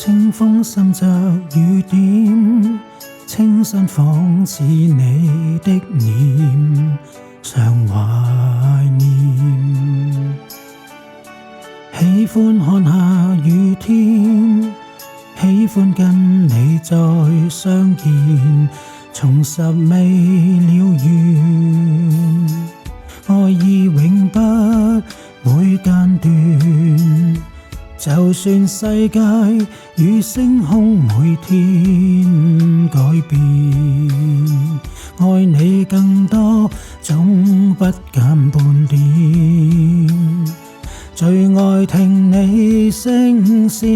清風滲着雨點，清新仿似你的臉，常懷念。喜歡看下雨天，喜歡跟你再相見，重拾未了緣，愛意永不會間斷。就算世界與星空每天改變，愛你更多總不減半點。最愛聽你聲線，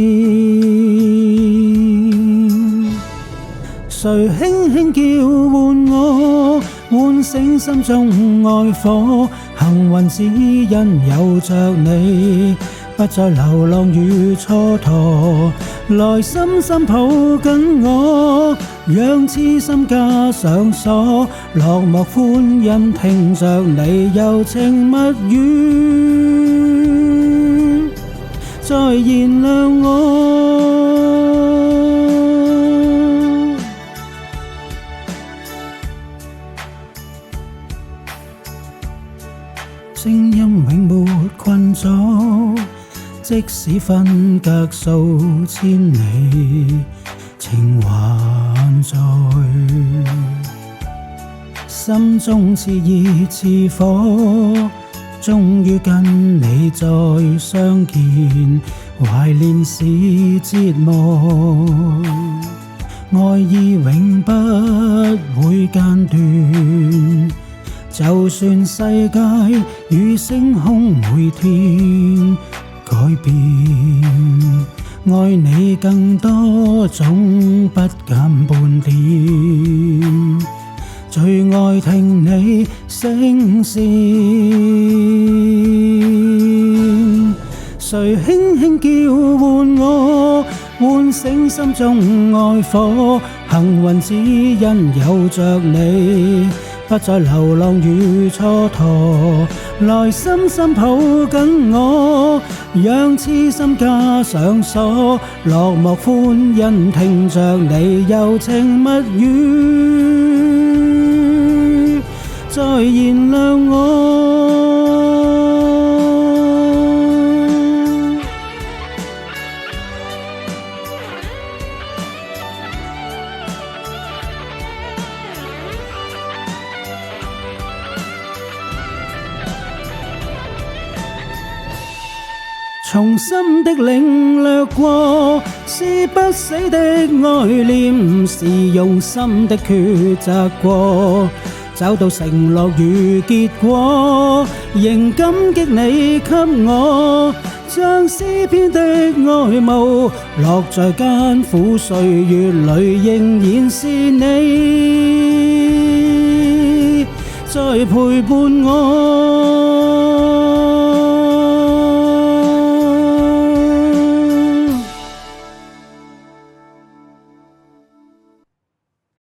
誰輕輕叫喚我，喚醒心中愛火。幸運只因有着你，不再流浪與蹉跎，來深深抱緊我，讓痴心加上鎖。落寞歡欣聽着你柔情蜜語，再燃亮我。聲音永沒困阻，即使分隔數千里，情還在，心中熾熱似火，終於跟你再相見，懷念是折磨，愛意永不會間斷。就算世界與星空每天改變，愛你更多總不減半點。最愛聽你聲線，誰輕輕叫喚我，喚醒心中愛火。幸運只因有着你，不再流浪與蹉跎，來深深抱緊我，讓痴心加上鎖。落寞歡欣聽着你柔情蜜語，再燃亮我。從心的領略過，是不死的愛念，是用心的抉擇過，找到承諾與結果，仍感激你給我，將詩篇的愛慕，落在艱苦歲月裏，仍然是你在陪伴我。